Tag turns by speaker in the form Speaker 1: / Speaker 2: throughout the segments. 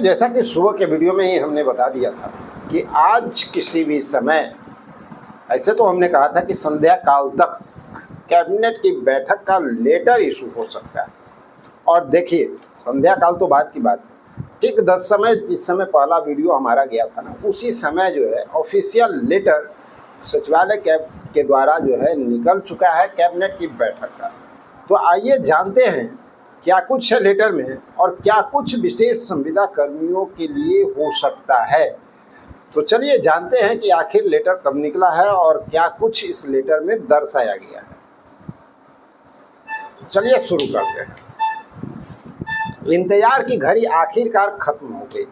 Speaker 1: जैसा कि सुबह के वीडियो में ही हमने बता दिया था कि आज किसी भी समय, ऐसे तो हमने कहा था कि संध्या काल तक कैबिनेट की बैठक का लेटर इशू हो सकता है। और देखिए, संध्या काल तो बाद की बात है, ठीक 10 समय जिस समय पहला वीडियो हमारा गया था ना, उसी समय जो है ऑफिशियल लेटर सचिवालय के द्वारा जो है निकल चुका है कैबिनेट की बैठक का। तो आइए जानते हैं क्या कुछ है लेटर में और क्या कुछ विशेष संविदा कर्मियों के लिए हो सकता है। तो चलिए जानते हैं कि आखिर लेटर कब निकला है और क्या कुछ इस लेटर में दर्शाया गया है। चलिए शुरू करते हैं। इंतजार की घड़ी आखिरकार खत्म हो गई।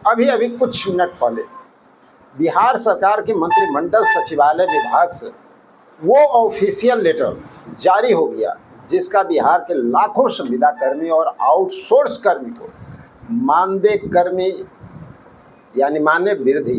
Speaker 1: अभी अभी कुछ मिनट पहले बिहार सरकार के मंत्रिमंडल सचिवालय विभाग से वो ऑफिशियल लेटर जारी हो गया जिसका बिहार के लाखों संविदा कर्मी और आउटसोर्स कर्मी को मानदेय कर्मी यानी मानदेय वृद्धि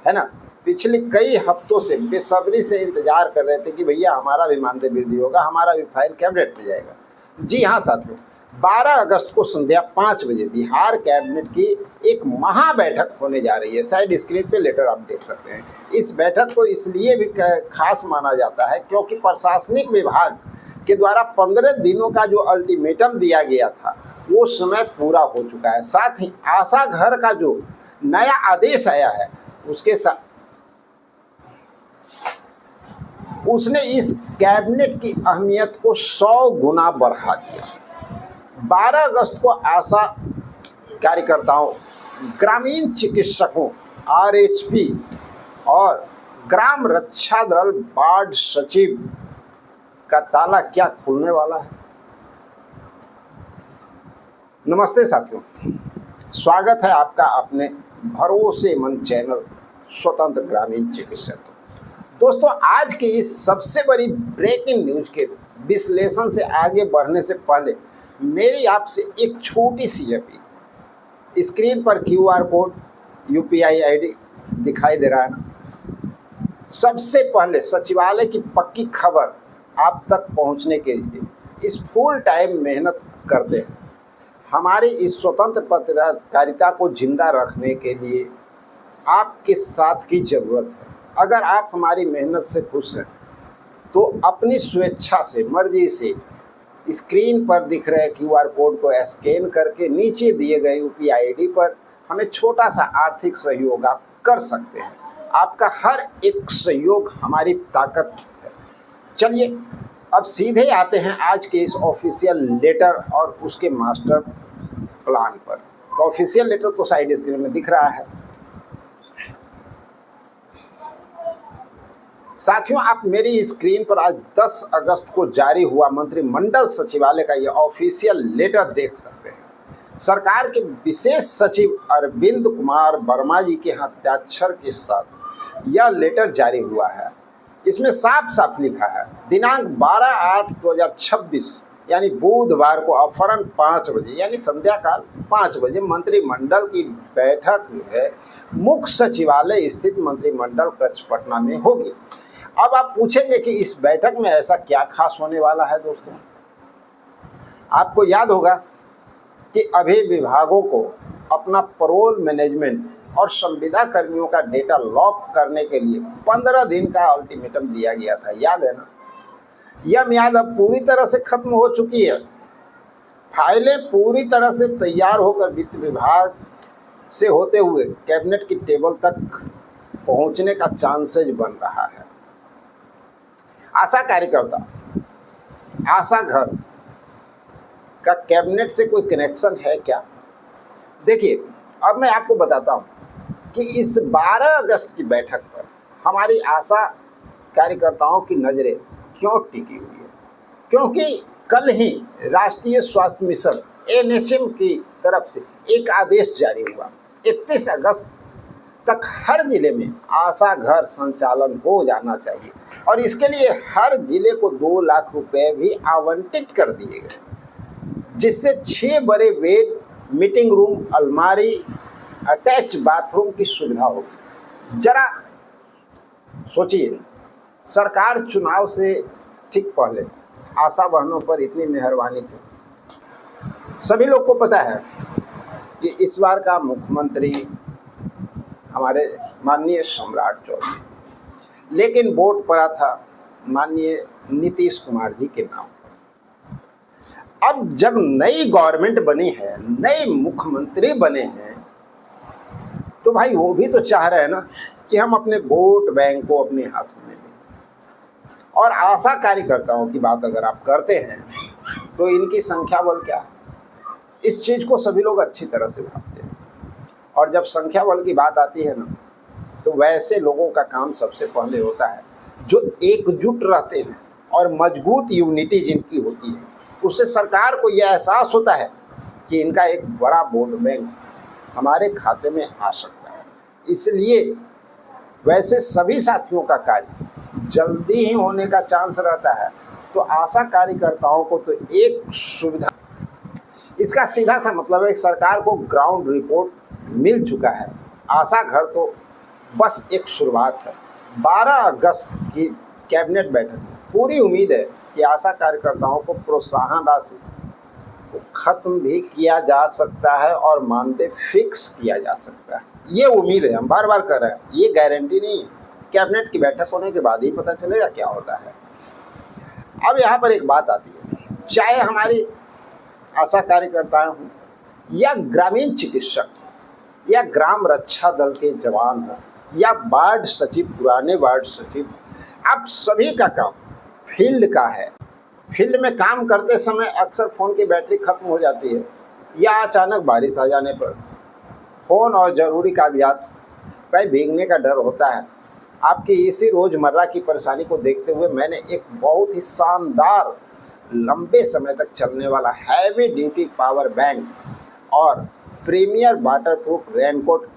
Speaker 1: है ना, पिछले कई हफ्तों से बेसब्री से इंतजार कर रहे थे कि भैया हमारा भी मानदेय वृद्धि होगा, हमारा भी फाइल कैबिनेट में जाएगा। जी हाँ साथियों, 12 अगस्त को संध्या 5 बजे बिहार कैबिनेट की एक महा बैठक होने जा रही है। साइड स्क्रीन पे लेटर आप देख सकते हैं। इस बैठक को इसलिए भी खास माना जाता है क्योंकि प्रशासनिक विभाग के द्वारा 15 दिनों का जो अल्टीमेटम दिया गया था वो समय पूरा हो चुका है। साथ ही आशा घर का जो नया आदेश आया है उसके साथ उसने इस कैबिनेट की अहमियत को 100 गुना बढ़ा दिया। 12 अगस्त को आशा कार्यकर्ताओं, ग्रामीण चिकित्सकों, आरएचपी और ग्राम रक्षा दल वार्ड सचिव का ताला क्या खुलने वाला है। नमस्ते साथियों, स्वागत है आपका अपने भरोसेमंद चैनल स्वतंत्र ग्रामीण चिकित्सक। दोस्तों, आज की इस सबसे बड़ी ब्रेकिंग न्यूज के विश्लेषण से आगे बढ़ने से पहले मेरी आपसे एक छोटी सी अपील। स्क्रीन पर QR कोड, UPI ID दिखाई दे रहा है ना। सबसे पहले सचिवालय की पक्की खबर आप तक पहुंचने के लिए इस फुल टाइम मेहनत करते हैं। हमारी इस स्वतंत्र पत्रकारिता को जिंदा रखने के लिए आपके साथ की जरूरत है। अगर आप हमारी मेहनत से खुश हैं तो अपनी स्वेच्छा से, मर्जी से स्क्रीन पर दिख रहे QR कोड को स्कैन करके नीचे दिए गए UPI ID पर हमें छोटा सा आर्थिक सहयोग आप कर सकते हैं। आपका हर एक सहयोग हमारी ताकत है। चलिए अब सीधे आते हैं आज के इस ऑफिशियल लेटर और उसके मास्टर प्लान पर। तो ऑफिशियल लेटर तो साइड स्क्रीन में दिख रहा है। साथियों, आप मेरी स्क्रीन पर आज 10 अगस्त को जारी हुआ मंत्रिमंडल सचिवालय का यह ऑफिशियल लेटर देख सकते हैं। सरकार के विशेष सचिव अरविंद कुमार वर्मा जी के हस्ताक्षर के साथ यह लेटर जारी हुआ है। इसमें साफ साफ लिखा है, दिनांक 12/8/2026 यानी बुधवार को अपराह्न 5 बजे यानी संध्या काल 5 बजे मंत्रिमंडल की बैठक है मुख्य सचिवालय स्थित मंत्रिमंडल कक्ष पटना में होगी। अब आप पूछेंगे कि इस बैठक में ऐसा क्या खास होने वाला है। दोस्तों, आपको याद होगा कि अभी विभागों को अपना पेरोल मैनेजमेंट और संविदा कर्मियों का डेटा लॉक करने के लिए 15 दिन का अल्टीमेटम दिया गया था, याद है ना। यह मियाद अब पूरी तरह से खत्म हो चुकी है। फाइलें पूरी तरह से तैयार होकर वित्त विभाग से होते हुए कैबिनेट की टेबल तक पहुंचने का चांसेज बन रहा है। आशा कार्यकर्ता, आशा घर का कैबिनेट से कोई कनेक्शन है क्या? देखिए, अब मैं आपको बताता हूं कि इस 12 अगस्त की बैठक पर हमारी आशा कार्यकर्ताओं की नज़रें क्यों टिकी हुई है। क्योंकि कल ही राष्ट्रीय स्वास्थ्य मिशन NHM की तरफ से एक आदेश जारी हुआ। 31 अगस्त तक हर जिले में आशा घर संचालन हो जाना चाहिए और इसके लिए हर जिले को 2 लाख रुपए भी आवंटित कर दिए गए, जिससे 6 बड़े बेड, मीटिंग रूम, अलमारी, अटैच बाथरूम की सुविधा होगी। जरा सोचिए, सरकार चुनाव से ठीक पहले आशा बहनों पर इतनी मेहरबानी क्यों? सभी लोग को पता है कि इस बार का मुख्यमंत्री हमारे माननीय सम्राट चौधरी, लेकिन वोट पड़ा था माननीय नीतीश कुमार जी के नाम। अब जब नई गवर्नमेंट बनी है, नए मुख्यमंत्री बने हैं, तो भाई वो भी तो चाह रहे हैं ना कि हम अपने वोट बैंक को अपने हाथों में लें। और आशा कार्यकर्ताओं की बात अगर आप करते हैं तो इनकी संख्या बल क्या है, इस चीज़ को सभी लोग अच्छी तरह से भांपते हैं। और जब संख्या बल की बात आती है ना, तो वैसे लोगों का काम सबसे पहले होता है जो एकजुट रहते हैं और मजबूत यूनिटी जिनकी होती है। उससे सरकार को यह एहसास होता है कि इनका एक बड़ा वोट बैंक हमारे खाते में आ सकता है। इसलिए वैसे सभी साथियों का कार्य जल्दी ही होने का चांस रहता है। तो आशा कार्यकर्ताओं को तो एक सुविधा, इसका सीधा सा मतलब है सरकार को ग्राउंड रिपोर्ट मिल चुका है। आशा घर तो बस एक शुरुआत है। 12 अगस्त की कैबिनेट बैठक में पूरी उम्मीद है कि आशा कार्यकर्ताओं को प्रोत्साहन राशि को खत्म भी किया जा सकता है और मानदेय फिक्स किया जा सकता है। ये उम्मीद है, हम बार बार कर रहे हैं, ये गारंटी नहीं है। कैबिनेट की बैठक होने के बाद ही पता चलेगा क्या होता है। अब यहाँ पर एक बात आती है, चाहे हमारी आशा कार्यकर्ताएं हों या ग्रामीण चिकित्सक या ग्राम रक्षा दल के जवान हों या वार्ड सचिव, पुराने वार्ड सचिव, आप सभी का काम फील्ड का है। फील्ड में काम करते समय अक्सर फ़ोन की बैटरी खत्म हो जाती है या अचानक बारिश आ जाने पर फ़ोन और ज़रूरी कागजात कहीं भीगने का डर होता है। आपकी इसी रोज़मर्रा की परेशानी को देखते हुए मैंने एक बहुत ही शानदार लंबे समय तक चलने वाला हैवी ड्यूटी पावर बैंक और प्रीमियर वाटरप्रूफ रेनकोट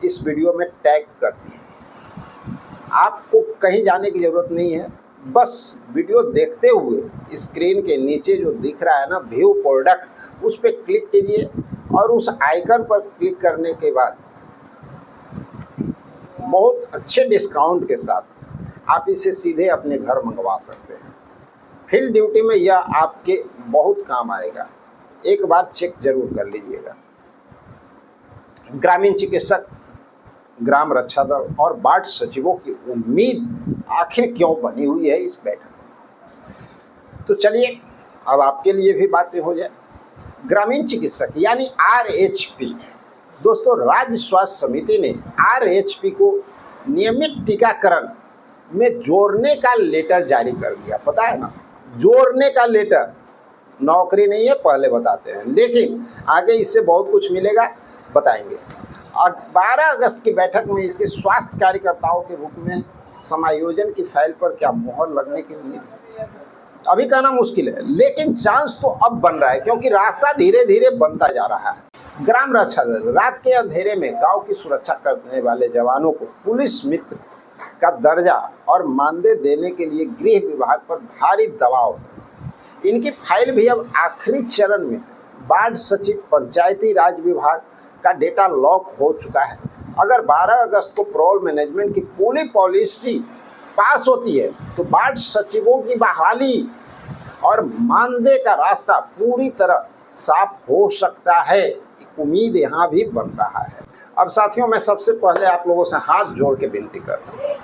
Speaker 1: इस वीडियो में टैग कर दिए। आपको कहीं जाने की ज़रूरत नहीं है, बस वीडियो देखते हुए स्क्रीन के नीचे जो दिख रहा है ना व्यू प्रोडक्ट, उस पर क्लिक कीजिए और उस आइकन पर क्लिक करने के बाद बहुत अच्छे डिस्काउंट के साथ आप इसे सीधे अपने घर मंगवा सकते हैं। फील्ड ड्यूटी में यह आपके बहुत काम आएगा, एक बार चेक जरूर कर लीजिएगा। ग्रामीण चिकित्सक, ग्राम रक्षा दल और वार्ड सचिवों की उम्मीद आखिर क्यों बनी हुई है इस बैठक में, तो चलिए अब आपके लिए भी बातें हो जाए। ग्रामीण चिकित्सक यानी RHP, दोस्तों राज्य स्वास्थ्य समिति ने RHP को नियमित टीकाकरण में जोड़ने का लेटर जारी कर दिया। पता है ना, जोड़ने का लेटर, नौकरी नहीं है पहले बताते हैं, लेकिन आगे इससे बहुत कुछ मिलेगा, बताएंगे। और 12 अगस्त की बैठक में इसके स्वास्थ्य कार्यकर्ताओं के रूप में समायोजन की फाइल पर क्या मोहर लगने की उम्मीद है, अभी कहना मुश्किल है, लेकिन चांस तो अब बन रहा है क्योंकि रास्ता धीरे धीरे बनता जा रहा है। ग्राम रक्षा दल रात के अंधेरे में गांव की सुरक्षा करने वाले जवानों को पुलिस मित्र का दर्जा और मानदेय देने के लिए गृह विभाग पर भारी दबाव है। इनकी फाइल भी अब आखिरी चरण में। वार्ड सचिव, पंचायती राज विभाग का डेटा लॉक हो चुका है। अगर 12 अगस्त को पेरोल मैनेजमेंट की पूरी पॉलिसी पास होती है तो वार्ड सचिवों की बहाली और मानदेय का रास्ता पूरी तरह साफ हो सकता है। उम्मीद यहाँ भी बन रहा है। अब साथियों, मैं सबसे पहले आप लोगों से हाथ जोड़ के विनती कर रहा हूँ,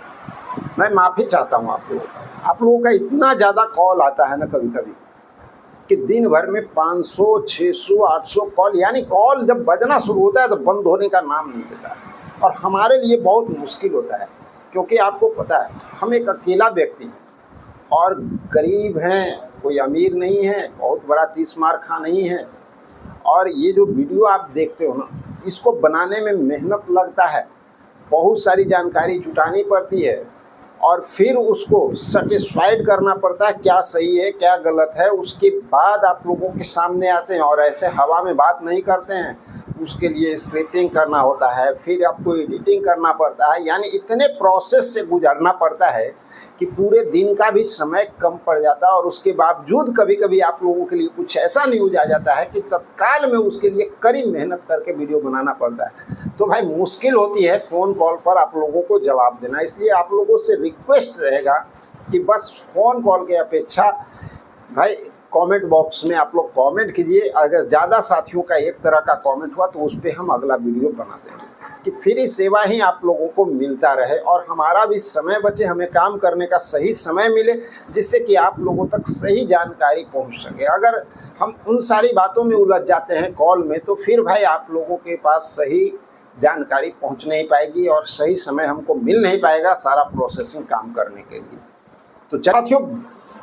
Speaker 1: मैं माफ़ी चाहता हूँ आप लोगों का इतना ज़्यादा कॉल आता है ना कभी कभी कि दिन भर में 500, 600, 800 कॉल, यानी कॉल जब बजना शुरू होता है तो बंद होने का नाम नहीं लेता है। और हमारे लिए बहुत मुश्किल होता है क्योंकि आपको पता है हम एक अकेला व्यक्ति हैं और गरीब हैं, कोई अमीर नहीं है, बहुत बड़ा 30 मार खा नहीं है। और ये जो वीडियो आप देखते हो ना, इसको बनाने में मेहनत लगता है, बहुत सारी जानकारी जुटानी पड़ती है और फिर उसको सेटिस्फाइड करना पड़ता है क्या सही है क्या गलत है। उसके बाद आप लोगों के सामने आते हैं और ऐसे हवा में बात नहीं करते हैं, उसके लिए स्क्रिप्टिंग करना होता है, फिर आपको एडिटिंग करना पड़ता है, यानी इतने प्रोसेस से गुजरना पड़ता है कि पूरे दिन का भी समय कम पड़ जाता है। और उसके बावजूद कभी कभी आप लोगों के लिए कुछ ऐसा न्यूज आ जाता है कि तत्काल में उसके लिए कड़ी मेहनत करके वीडियो बनाना पड़ता है। तो भाई मुश्किल होती है फ़ोन कॉल पर आप लोगों को जवाब देना। इसलिए आप लोगों से रिक्वेस्ट रहेगा कि बस फ़ोन कॉल के अपेक्षा भाई कमेंट बॉक्स में आप लोग कमेंट कीजिए। अगर ज़्यादा साथियों का एक तरह का कमेंट हुआ तो उस पर हम अगला वीडियो बना देंगे कि फ्री सेवा ही आप लोगों को मिलता रहे और हमारा भी समय बचे, हमें काम करने का सही समय मिले, जिससे कि आप लोगों तक सही जानकारी पहुंच सके। अगर हम उन सारी बातों में उलझ जाते हैं कॉल में तो फिर भाई आप लोगों के पास सही जानकारी पहुंच नहीं पाएगी और सही समय हमको मिल नहीं पाएगा सारा प्रोसेसिंग काम करने के लिए। तो साथियों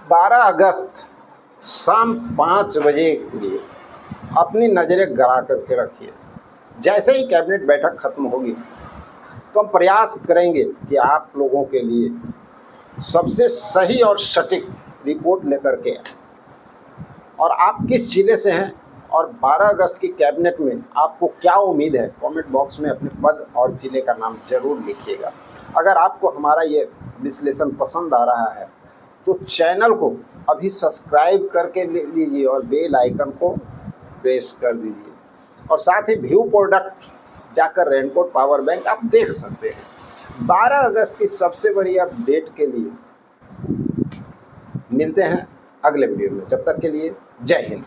Speaker 1: 12 अगस्त शाम 5 बजे के लिए अपनी नज़रें गड़ा करके रखिए। जैसे ही कैबिनेट बैठक खत्म होगी तो हम प्रयास करेंगे कि आप लोगों के लिए सबसे सही और सटीक रिपोर्ट लेकर के आए। और आप किस जिले से हैं और 12 अगस्त की कैबिनेट में आपको क्या उम्मीद है, कमेंट बॉक्स में अपने पद और जिले का नाम जरूर लिखिएगा। अगर आपको हमारा ये विश्लेषण पसंद आ रहा है तो चैनल को अभी सब्सक्राइब करके लीजिए और बेल आइकन को प्रेस कर दीजिए। और साथ ही व्यू प्रोडक्ट जाकर रेनकोट पावर बैंक आप देख सकते हैं। 12 अगस्त की सबसे बड़ी अपडेट के लिए मिलते हैं अगले वीडियो में। जब तक के लिए जय हिंद।